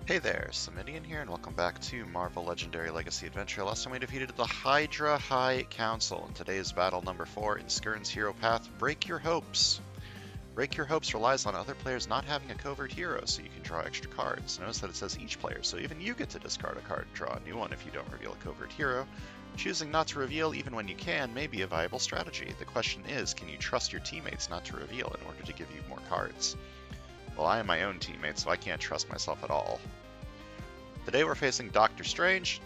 Hey there, Samitian here, and welcome back to Marvel Legendary Legacy Adventure. Last time we defeated the Hydra High Council. In today's battle number 4 in Skirn's Hero Path, Break Your Hopes. Break Your Hopes relies on other players not having a covert hero, so you can draw extra cards. Notice that it says each player, so even you get to discard a card and draw a new one if you don't reveal a covert hero. Choosing not to reveal even when you can may be a viable strategy. The question is, can you trust your teammates not to reveal in order to give you more cards? Well, I am my own teammate, so I can't trust myself at all. Today we're facing Doctor Strange.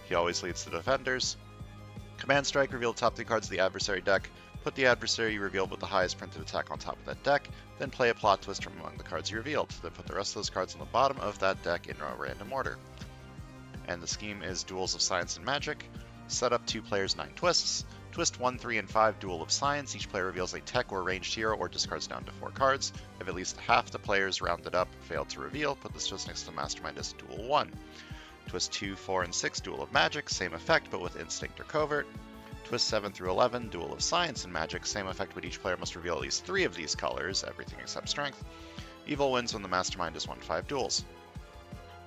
He always leads the defenders. Command Strike, reveal the top 3 cards of the adversary deck. Put the adversary you revealed with the highest printed attack on top of that deck. Then play a plot twist from among the cards you revealed. Then put the rest of those cards on the bottom of that deck in a random order. And the scheme is Duels of Science and Magic. Set up 2 players, 9 twists. Twist 1, 3, and 5, Duel of Science. Each player reveals a tech or ranged hero or discards down to 4 cards. If at least half the players rounded up failed to reveal, put this twist next to Mastermind as Duel 1. Twist 2, 4, and 6, Duel of Magic, same effect but with Instinct or Covert. Twist 7 through 11, Duel of Science and Magic, same effect but each player must reveal at least 3 of these colors, everything except Strength. Evil wins when the Mastermind is 1-5 duels.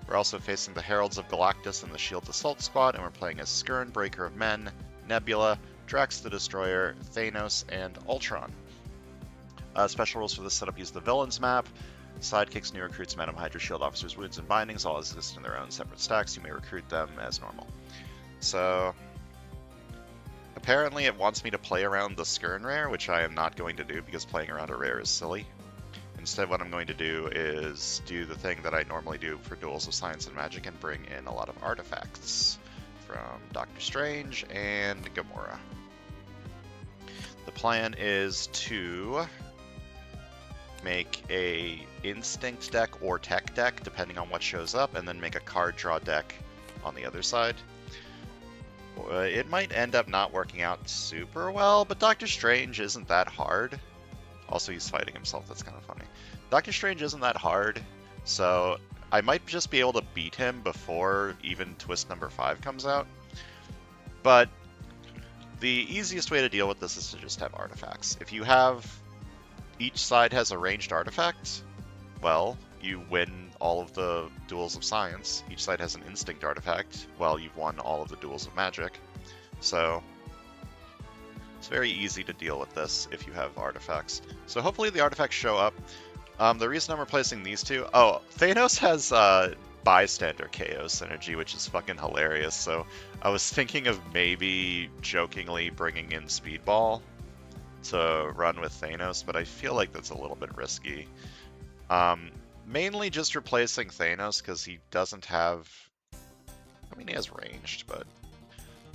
We're also facing the Heralds of Galactus and the Shield Assault Squad, and we're playing as Skirn, Breaker of Men, Nebula, Drax the Destroyer, Thanos, and Ultron. Special rules for this setup use the Villains map. Sidekicks, new recruits, Madam Hydra, Shield Officers, Wounds, and Bindings all exist in their own separate stacks. You may recruit them as normal. So, apparently it wants me to play around the Skirn rare, which I am not going to do because playing around a rare is silly. Instead, what I'm going to do is do the thing that I normally do for Duels of Science and Magic and bring in a lot of artifacts from Doctor Strange and Gamora. The plan is to make a Instinct deck or Tech deck, depending on what shows up, and then make a card draw deck on the other side. It might end up not working out super well, but Doctor Strange isn't that hard. Also, he's fighting himself, that's kind of funny. Doctor Strange isn't that hard, so I might just be able to beat him before even twist number 5 comes out. But the easiest way to deal with this is to just have artifacts. If you have each side has a ranged artifact, well, you win all of the Duels of Science. Each side has an Instinct artifact, well, you've won all of the Duels of Magic. So it's very easy to deal with this if you have artifacts. So hopefully the artifacts show up. The reason I'm replacing these two... Oh, Thanos has Bystander KO synergy, which is fucking hilarious. So I was thinking of maybe jokingly bringing in Speedball to run with Thanos, but I feel like that's a little bit risky. Mainly just replacing Thanos because he doesn't have... I mean, he has ranged, but...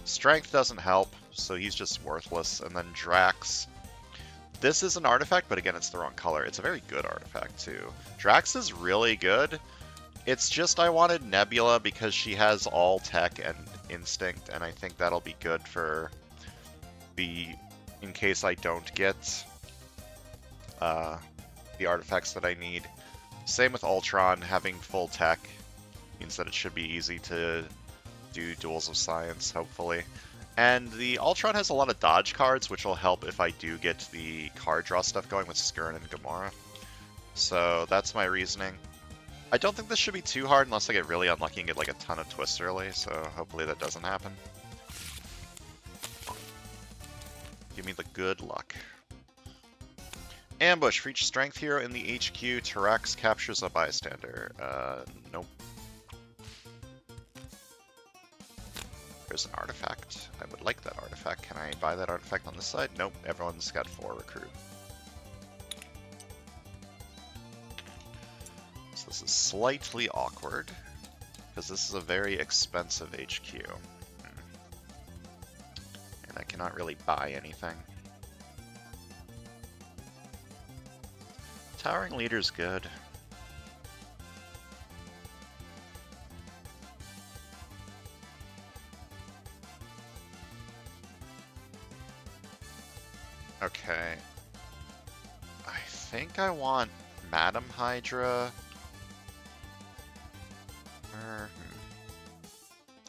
Strength doesn't help, so he's just worthless. And then Drax. This is an artifact, but again, it's the wrong color. It's a very good artifact, too. Drax is really good. It's just I wanted Nebula because she has all tech and instinct, and I think that'll be good for in case I don't get the artifacts that I need. Same with Ultron. Having full tech means that it should be easy to do Duels of Science, hopefully. And the Ultron has a lot of dodge cards, which will help if I do get the card draw stuff going with Skirn and Gamora. So that's my reasoning. I don't think this should be too hard unless I get really unlucky and get like a ton of twists early, so hopefully that doesn't happen. Give me the good luck. Ambush. For each strength hero in the HQ, Tarax captures a bystander. Nope. There's an artifact. I would like that artifact. Can I buy that artifact on this side? Nope. Everyone's got 4 recruit. So this is slightly awkward, because this is a very expensive HQ. And I cannot really buy anything. Towering Leader's good. Okay. I think I want Madam Hydra.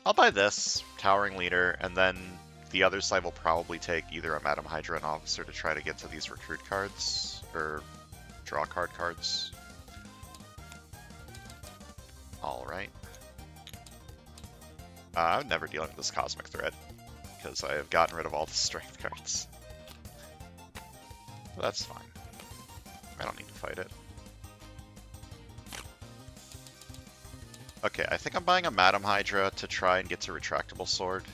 I'll buy this, Towering Leader, and then the other side will probably take either a Madam Hydra and Officer to try to get to these recruit cards, or draw card cards. Alright. right? I'm never dealing with this Cosmic Thread, because I have gotten rid of all the strength cards. But that's fine. I don't need to fight it. Okay, I think I'm buying a Madam Hydra to try and get to Retractable Sword.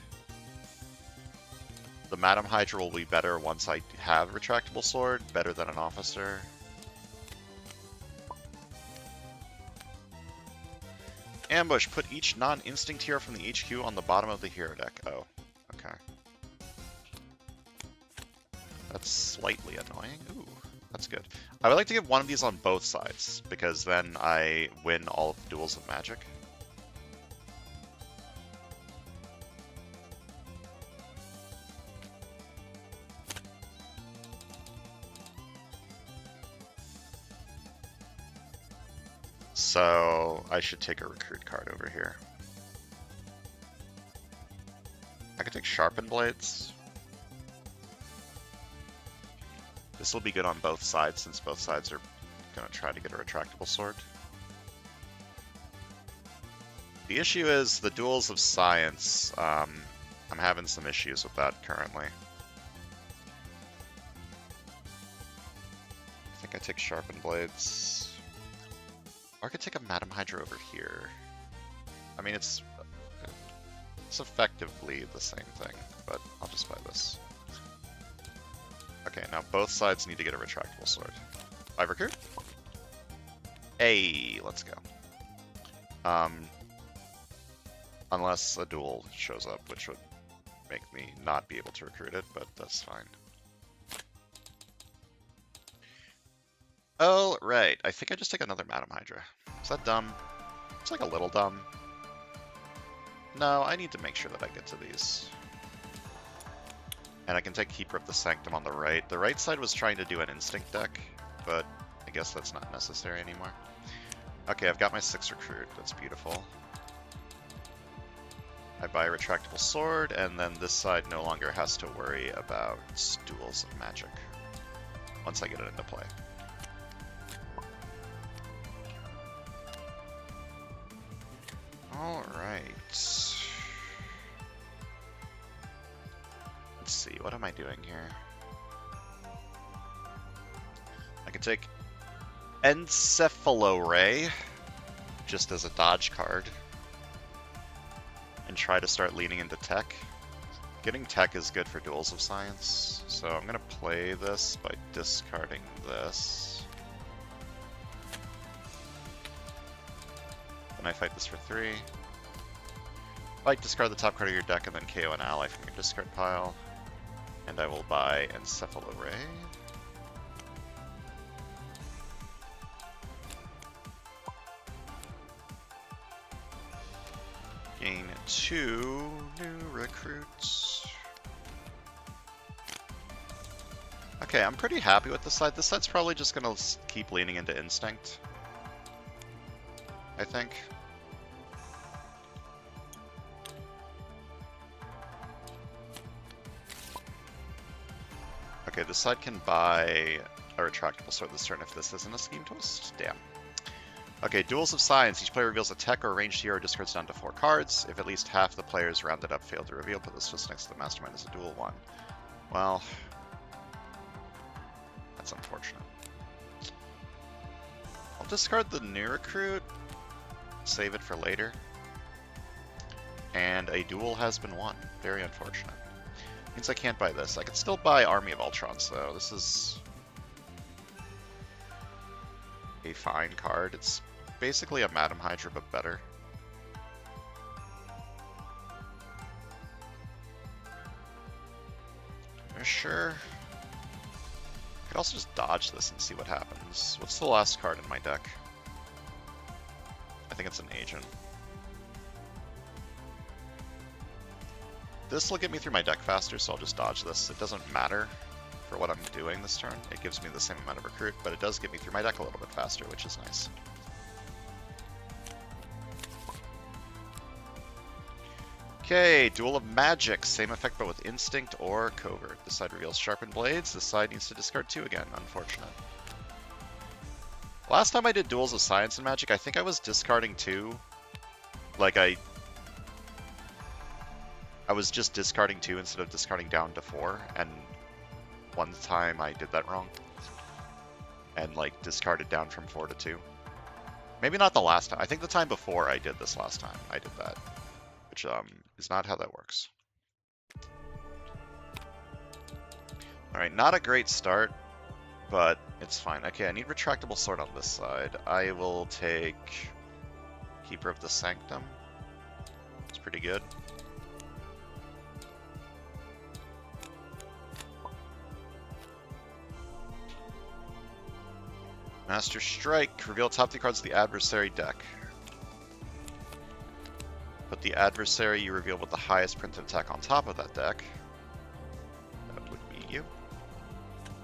The Madam Hydra will be better once I have Retractable Sword, better than an Officer. Ambush, put each non-instinct hero from the HQ on the bottom of the hero deck. Oh, okay. That's slightly annoying. Ooh, that's good. I would like to give one of these on both sides, because then I win all of the duels of magic. So I should take a recruit card over here. I could take Sharpened Blades. This will be good on both sides, since both sides are going to try to get a Retractable Sword. The issue is the Duels of Science. I'm having some issues with that currently. I think I take Sharpened Blades. Or I could take a Madam Hydra over here. I mean, it's effectively the same thing, but I'll just buy this. Okay, now both sides need to get a Retractable Sword. 5 recruit? Hey, let's go. Unless a duel shows up, which would make me not be able to recruit it, but that's fine. Oh, right. I think I just take another Madam Hydra. Is that dumb? It's like a little dumb. No, I need to make sure that I get to these. And I can take Keeper of the Sanctum on the right. The right side was trying to do an Instinct deck, but I guess that's not necessary anymore. Okay, I've got my 6 recruit. That's beautiful. I buy a Retractable Sword, and then this side no longer has to worry about Duels of Magic once I get it into play. Alright. Let's see, what am I doing here? I can take Encephaloray just as a dodge card and try to start leaning into tech. Getting tech is good for Duels of Science, so I'm going to play this by discarding this. Then I fight this for 3. Like, discard the top card of your deck and then KO an ally from your discard pile. And I will buy Encephaloray. Gain 2 new recruits. Okay, I'm pretty happy with this side. This side's probably just going to keep leaning into Instinct, I think. Okay, this side can buy a Retractable Sword this turn if this isn't a Scheme Twist. Damn. Okay, Duels of Science. Each player reveals a tech or ranged hero, discards down to 4 cards. If at least half the players rounded up fail to reveal, put this twist next to the Mastermind as a dual one. Well, that's unfortunate. I'll discard the new recruit, save it for later. And a duel has been won. Very unfortunate. Means I can't buy this. I can still buy Army of Ultrons, though. This is a fine card. It's basically a Madam Hydra, but better. Sure. I could also just dodge this and see what happens. What's the last card in my deck? I think it's an Agent. This will get me through my deck faster, so I'll just dodge this. It doesn't matter for what I'm doing this turn. It gives me the same amount of recruit, but it does get me through my deck a little bit faster, which is nice. Okay, Duel of Magic. Same effect, but with Instinct or Covert. This side reveals Sharpened Blades. This side needs to discard 2 again. Unfortunate. Last time I did Duels of Science and Magic, I think I was discarding 2 Like, I was just discarding 2 instead of discarding down to 4, and one time I did that wrong. And, like, discarded down from 4 to 2. Maybe not the last time. I think the time before I did this last time, I did that. Which, is not how that works. Alright, not a great start, but it's fine. Okay, I need Retractable Sword on this side. I will take Keeper of the Sanctum. It's pretty good. Master Strike. Reveal top 2 cards of the adversary deck. Put the adversary you reveal with the highest printed attack on top of that deck. That would be you.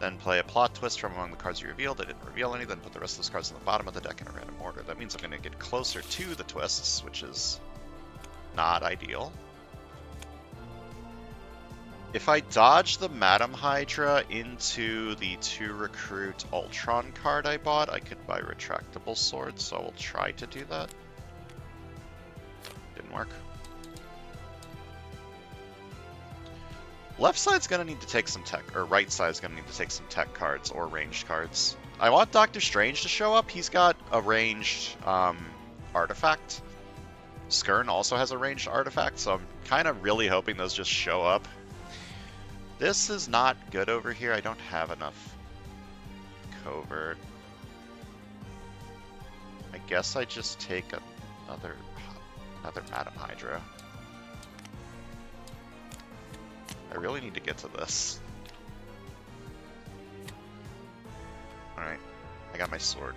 Then play a Plot Twist from among the cards you revealed. I didn't reveal any, then put the rest of those cards on the bottom of the deck in a random order. That means I'm going to get closer to the twists, which is not ideal. If I dodge the Madam Hydra into the 2 recruit Ultron card I bought, I could buy Retractable Sword, so I will try to do that. Didn't work. Left side's gonna need to take some tech, or right side's gonna need to take some tech cards or ranged cards. I want Doctor Strange to show up. He's got a ranged artifact. Skirn also has a ranged artifact, so I'm kind of really hoping those just show up. This is not good over here. I don't have enough covert. I guess I just take another Madam Hydra. I really need to get to this. Alright, I got my sword.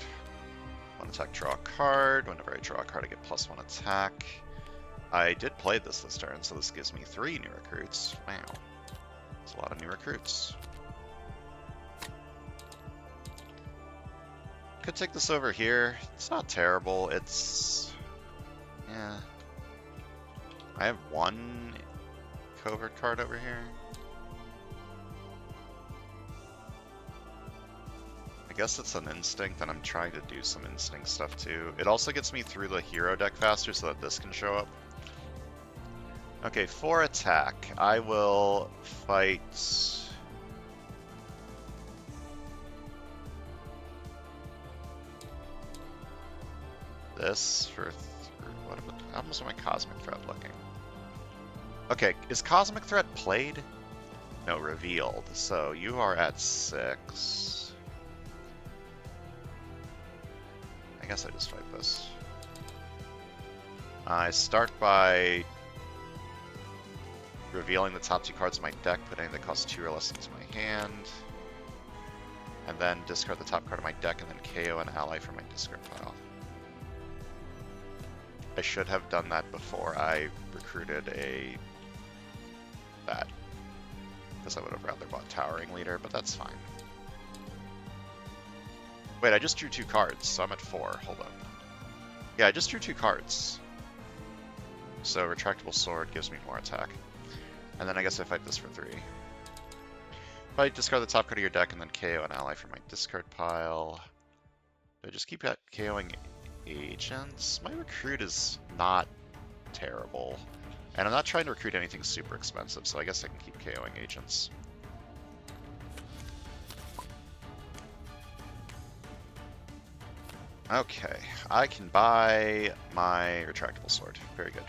1 attack, draw a card. Whenever I draw a card, I get +1 attack. I did play this turn, so this gives me 3 new recruits. Wow. That's a lot of new recruits. Could take this over here. It's not terrible. It's... yeah. I have 1 covert card over here. I guess it's an instinct, and I'm trying to do some instinct stuff too. It also gets me through the hero deck faster so that this can show up. Okay, for attack, I will fight... this for... what about... how much is my Cosmic Thread looking? Okay, is Cosmic Thread played? No, revealed. So you are at 6. I guess I just fight this. I start by revealing the top 2 cards of my deck, put anything that costs 2 or less into my hand, and then discard the top card of my deck and then KO an ally from my discard pile. I should have done that before I recruited that, because I would have rather bought Towering Leader, but that's fine. Wait, I just drew 2 cards, so I'm at 4. Hold up. Yeah, I just drew 2 cards. So Retractable Sword gives me more attack. And then I guess I fight this for 3. If I discard the top card of your deck and then KO an ally from my discard pile, do I just keep KOing agents? My recruit is not terrible. And I'm not trying to recruit anything super expensive, so I guess I can keep KOing agents. Okay, I can buy my Retractable Sword. Very good.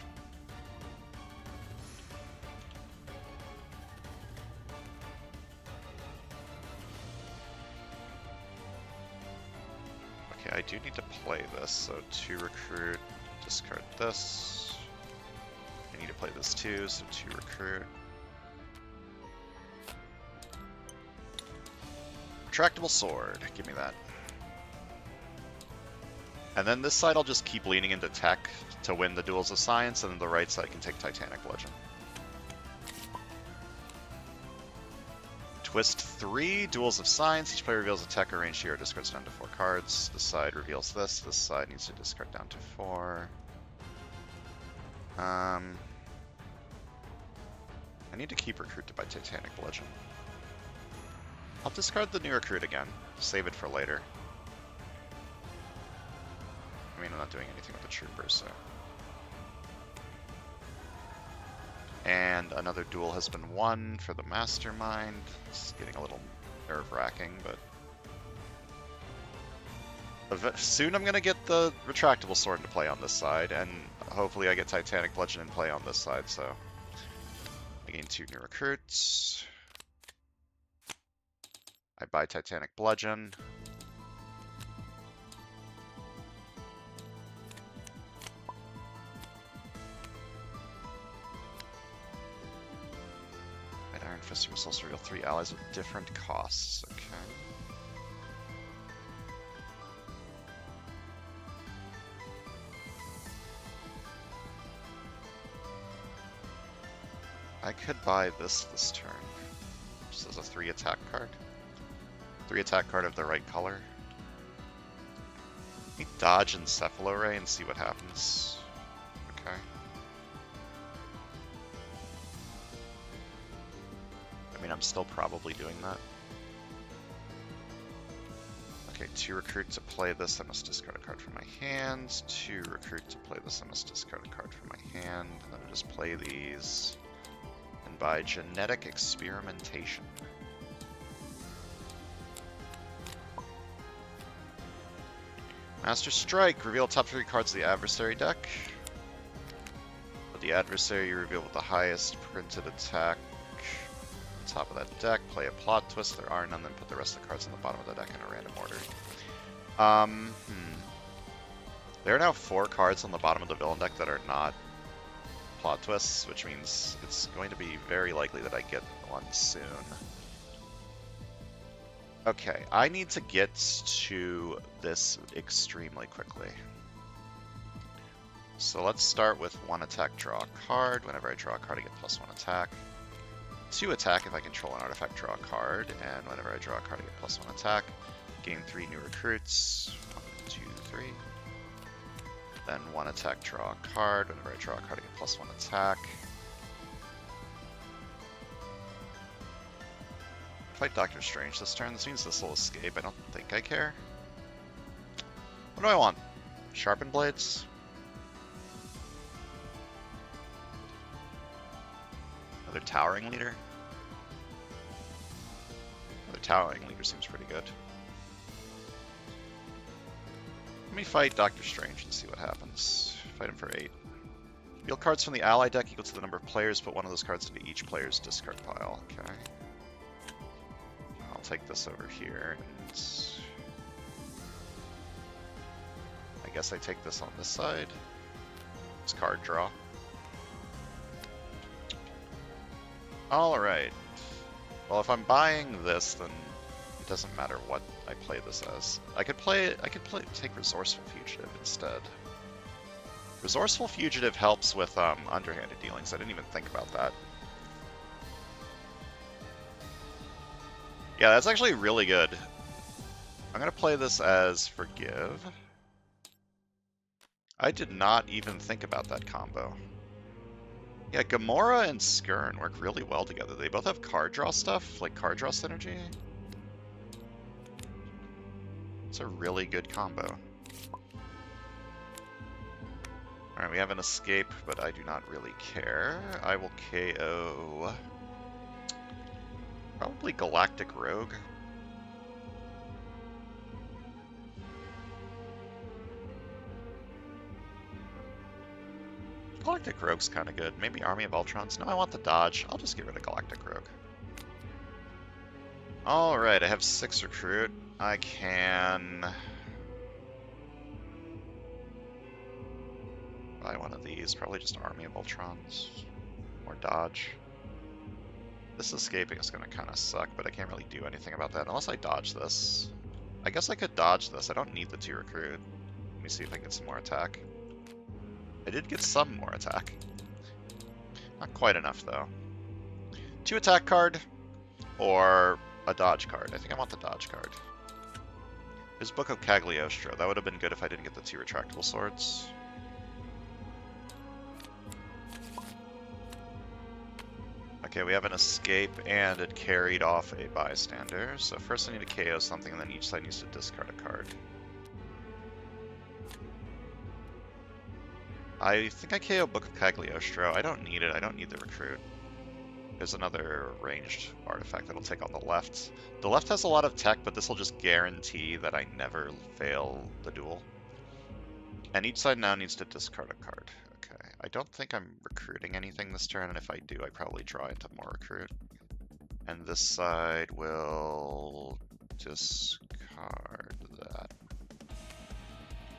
Okay, I do need to play this, so 2 recruit, discard this. I need to play this too, so 2 recruit. Retractable Sword, give me that. And then this side I'll just keep leaning into tech to win the Duels of Science, and then the right side can take Titanic Legend. Twist 3, Duels of Science. Each player reveals a tech or ranged hero, discards down to 4 cards. This side reveals this. This side needs to discard down to 4. I need to keep recruited by Titanic Legend. I'll discard the new recruit again. Save it for later. I mean, I'm not doing anything with the troopers, so... And another duel has been won for the Mastermind. It's getting a little nerve-wracking, but soon I'm going to get the retractable sword into play on this side, and hopefully I get Titanic Bludgeon in play on this side, so I gain 2 new recruits. I buy Titanic Bludgeon. Iron Fist Missiles reveal 3 allies with different costs. Okay. I could buy this turn. Just as a 3 attack card. 3 attack card of the right color. Let me dodge Encephalo Ray and see what happens. Okay. I mean, I'm still probably doing that. Okay, 2 recruit to play this, I must discard a card from my hand. 2 recruit to play this, I must discard a card from my hand. Then I just play these. And by genetic experimentation. Master Strike, reveal top 3 cards of the adversary deck. With the adversary you reveal with the highest printed attack. Top of that deck, play a plot twist, there are none, then put the rest of the cards on the bottom of the deck in a random order. There are now 4 cards on the bottom of the villain deck that are not plot twists, which means it's going to be very likely that I get one soon. Okay, I need to get to this extremely quickly. So let's start with 1 attack, draw a card. Whenever I draw a card, I get +1 attack. 2 attack if I control an artifact, draw a card, and whenever I draw a card I get +1 attack. Gain 3 new recruits, 1, 2, 3. Then 1 attack, draw a card, whenever I draw a card I get +1 attack. Fight Doctor Strange this turn, this means this will escape, I don't think I care. What do I want? Sharpened Blades? Another Towering Leader? Another Towering Leader seems pretty good. Let me fight Doctor Strange and see what happens. Fight him for 8. Deal cards from the ally deck equal to the number of players, put one of those cards into each player's discard pile. Okay. I'll take this over here, and I guess I take this on this side. It's card draw. Alright. Well, if I'm buying this, then it doesn't matter what I play this as. I could take Resourceful Fugitive instead. Resourceful Fugitive helps with underhanded dealings. I didn't even think about that. Yeah, that's actually really good. I'm gonna play this as Forgive. I did not even think about that combo. Yeah, Gamora and Skirn work really well together. They both have card draw stuff, like card draw synergy. It's a really good combo. Alright, we have an escape, but I do not really care. I will KO... probably Galactic Rogue. Galactic Rogue's kind of good. Maybe Army of Ultrons? No, I want the dodge. I'll just get rid of Galactic Rogue. Alright, I have 6 recruit. I can... buy one of these. Probably just Army of Ultrons. Or dodge. This escaping is going to kind of suck, but I can't really do anything about that unless I dodge this. I guess I could dodge this. I don't need the 2 recruit. Let me see if I can get some more attack. I did get some more attack. Not quite enough, though. 2 attack card, or a dodge card. I think I want the dodge card. There's Book of Cagliostro. That would have been good if I didn't get the 2 retractable swords. Okay, we have an escape, and it carried off a bystander. So first I need to KO something, and then each side needs to discard a card. I think I KO Book of Cagliostro. I don't need it. I don't need the recruit. There's another ranged artifact that'll take on the left. The left has a lot of tech, but this will just guarantee that I never fail the duel. And each side now needs to discard a card. Okay, I don't think I'm recruiting anything this turn, and if I do, I probably draw into more recruit. And this side will discard that.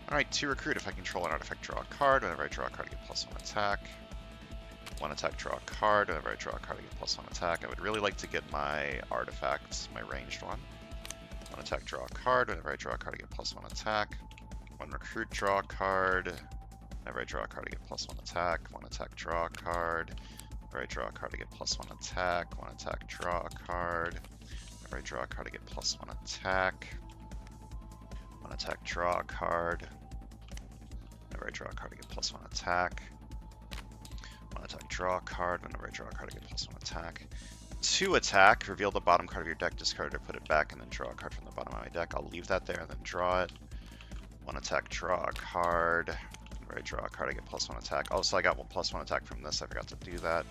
Alright, 2 recruit. If I control an artifact, draw a card. Whenever I draw a card, I get +1 attack. 1 attack, draw a card. Whenever I draw a card, I get +1 attack. I would really like to get my artifacts, my ranged one. 1 attack, draw a card. Whenever I draw a card, I get +1 attack. 1 recruit, draw a card. Whenever I draw a card, I get +1 attack. 1 attack, draw a card. Whenever I draw a card, I get +1 attack. 1 attack, draw a card. Whenever I draw a card, I get +1 attack. 1 attack, draw a card. Whenever I draw a card, I get +1 attack. 1 attack, draw a card. Whenever I draw a card, I get +1 attack. 2 attack, reveal the bottom card of your deck, discard it, or put it back, and then draw a card from the bottom of my deck. I'll leave that there and then draw it. 1 attack, draw a card. Whenever I draw a card, I get +1 attack. Oh, so I got +1 attack from this. I forgot to do that.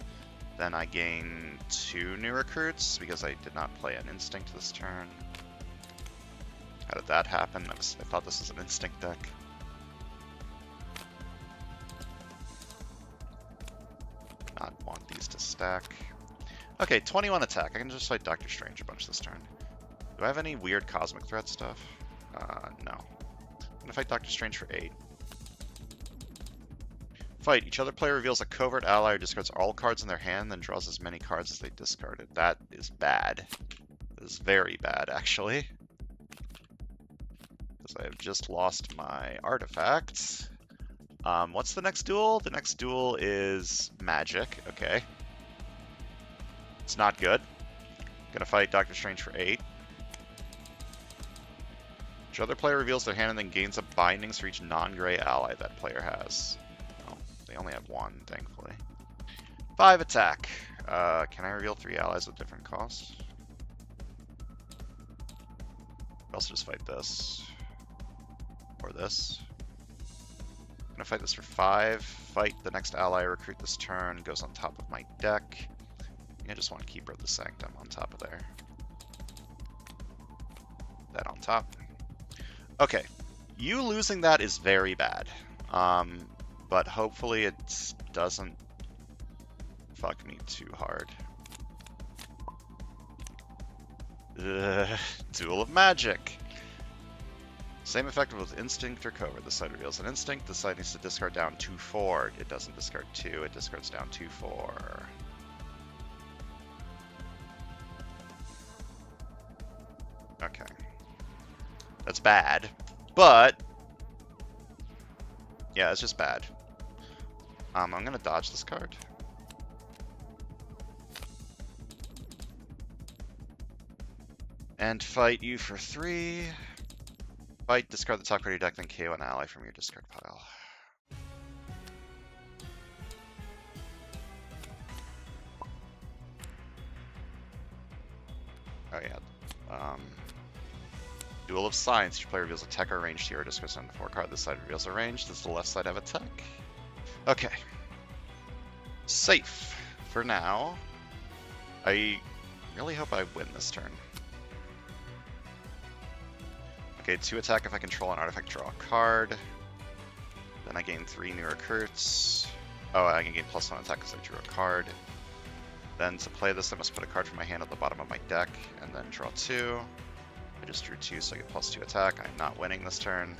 Then I gain 2 new recruits because I did not play an instinct this turn. How did that happen? I thought this was an instinct deck. Not want these to stack. Okay, 21 attack. I can just fight Doctor Strange a bunch this turn. Do I have any weird cosmic threat stuff? No. I'm gonna fight Doctor Strange for 8. Fight. Each other player reveals a covert ally or discards all cards in their hand, then draws as many cards as they discarded. That is bad. That is very bad, actually. Because I have just lost my artifact. What's the next duel? The next duel is magic. Okay. It's not good. Gonna fight Doctor Strange for 8. Each other player reveals their hand and then gains up bindings for each non-gray ally that player has. Oh, they only have 1, thankfully. 5 attack. Can I reveal 3 allies with different costs? I'll also just fight this. Or this. I'm gonna fight this for 5. Fight the next ally I recruit this turn. Goes on top of my deck. I just want Keeper of the Sanctum on top of there. That on top. Okay. You losing that is very bad. But hopefully it doesn't fuck me too hard. Duel of Magic. Same effect with Instinct or Covert. This side reveals an Instinct. This side needs to discard down 2/4. It doesn't discard 2. It discards down 2/4. Okay. That's bad. But yeah, it's just bad. I'm gonna dodge this card. And fight you for 3. Fight, discard the top card of your deck, then KO an ally from your discard pile. Oh yeah. Duel of Science. Each player reveals a tech or ranged hero, discards down to 4 card. This side reveals a range. Does the left side have a tech? Okay. Safe for now. I really hope I win this turn. Okay, 2 attack if I control an artifact, draw a card. Then I gain 3 new recruits. Oh, I can gain +1 attack because I drew a card. Then to play this, I must put a card from my hand at the bottom of my deck, and then draw 2. I just drew 2, so I get +2 attack. I'm not winning this turn.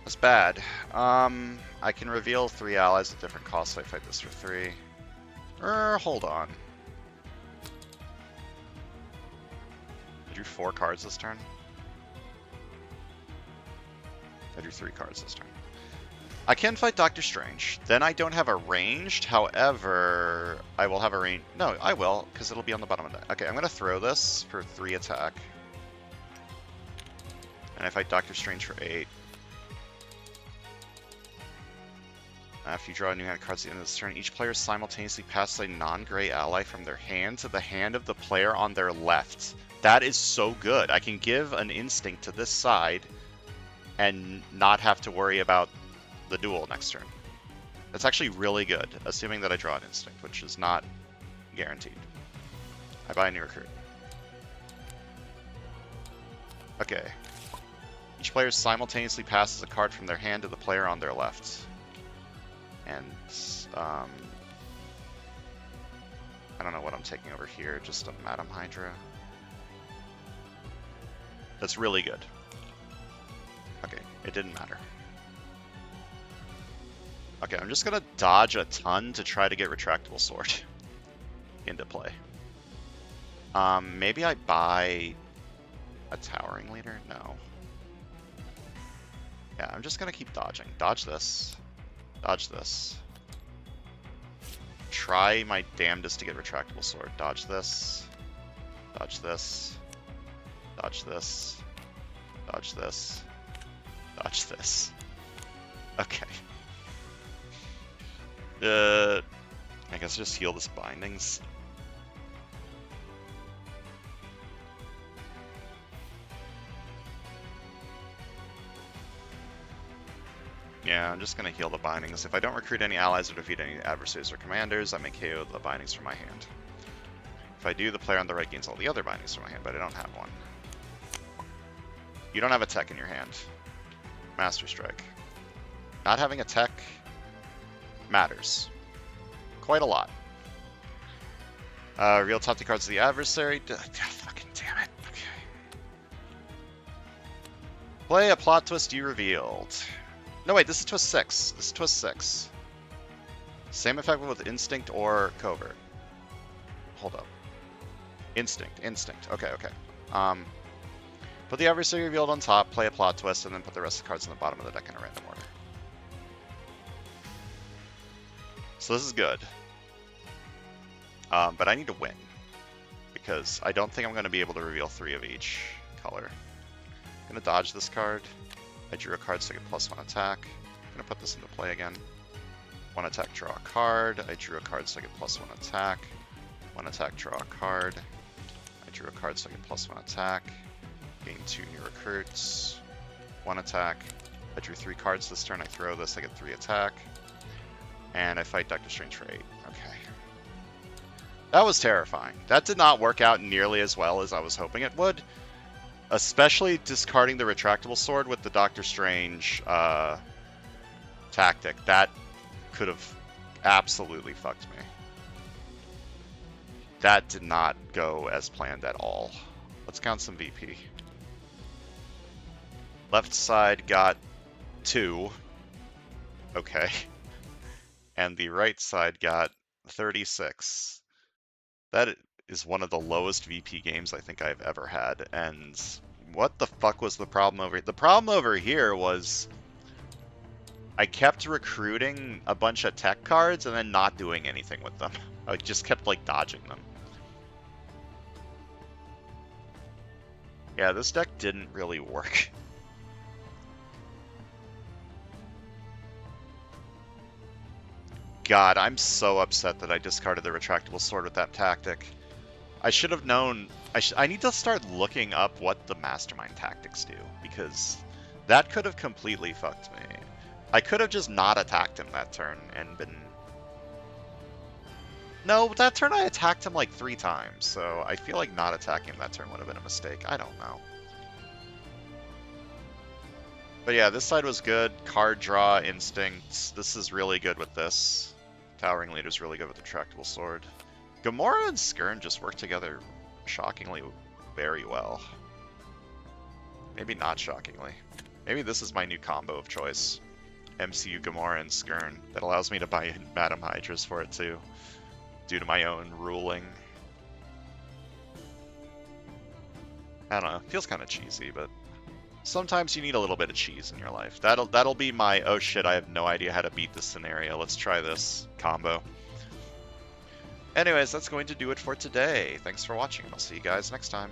That's bad. I can reveal 3 allies at different costs, so I fight this for 3. Hold on. I drew 4 cards this turn. I drew 3 cards this turn. I can fight Doctor Strange. Then I don't have a ranged. However, I will have a range. No, I will, because it'll be on the bottom of the deck. Okay, I'm going to throw this for 3 attack. And I fight Doctor Strange for 8. After you draw a new hand cards at the end of this turn, each player simultaneously passes a non-gray ally from their hand to the hand of the player on their left. That is so good. I can give an instinct to this side and not have to worry about the duel next turn. That's actually really good, assuming that I draw an instinct, which is not guaranteed. I buy a new recruit. Okay. Each player simultaneously passes a card from their hand to the player on their left. And, I don't know what I'm taking over here, just a Madam Hydra. That's really good. Okay, it didn't matter. Okay, I'm just gonna dodge a ton to try to get Retractable Sword into play. Maybe I buy a Towering Leader? No. Yeah, I'm just gonna keep dodging. Dodge this. Dodge this. Try my damnedest to get Retractable Sword. Dodge this. Dodge this. Dodge this. Dodge this. Dodge this. Okay. I guess just heal this Bindings. Yeah, I'm just going to heal the Bindings. If I don't recruit any allies or defeat any adversaries or commanders, I may KO the Bindings from my hand. If I do, the player on the right gains all the other Bindings from my hand, but I don't have one. You don't have a tech in your hand. Master Strike. Not having a tech matters. Quite a lot. Real top 2 cards of the adversary. Fucking damn it. Okay. Play a plot twist you revealed. No, wait, this is twist 6. This is twist 6. Same effect with instinct or covert. Hold up. Instinct. Okay. Put the adversary revealed on top, play a plot twist, and then put the rest of the cards on the bottom of the deck in a random order. So this is good. But I need to win. Because I don't think I'm going to be able to reveal 3 of each color. I'm going to dodge this card. I drew a card so I get +1 attack. I'm going to put this into play again. 1 attack, draw a card. I drew a card so I get +1 attack. 1 attack, draw a card. I drew a card so I get +1 attack. Gain 2 new recruits. 1 attack. I drew 3 cards this turn. I throw this, I get 3 attack. And I fight Doctor Strange for 8. Okay. That was terrifying. That did not work out nearly as well as I was hoping it would. Especially discarding the Retractable Sword with the Doctor Strange tactic. That could have absolutely fucked me. That did not go as planned at all. Let's count some VP. Left side got 2. Okay. And the right side got 36. That is one of the lowest VP games I think I've ever had. And what the fuck was the problem over here? The problem over here was I kept recruiting a bunch of tech cards and then not doing anything with them. I just kept like dodging them. Yeah, this deck didn't really work. God, I'm so upset that I discarded the Retractable Sword with that tactic. I should have known. I need to start looking up what the Mastermind tactics do, because that could have completely fucked me. I could have just not attacked him that turn and been... No, that turn I attacked him like 3 times, so I feel like not attacking him that turn would have been a mistake. I don't know. But yeah, this side was good. Card draw, instincts. This is really good with this. Towering Leader's really good with the Retractable Sword. Gamora and Skirn just work together shockingly very well. Maybe not shockingly. Maybe this is my new combo of choice. MCU Gamora and Skirn. That allows me to buy in Madam Hydras for it too, due to my own ruling. I don't know, feels kind of cheesy, but sometimes you need a little bit of cheese in your life. That'll be my, oh shit, I have no idea how to beat this scenario. Let's try this combo. Anyways, that's going to do it for today. Thanks for watching, and I'll see you guys next time.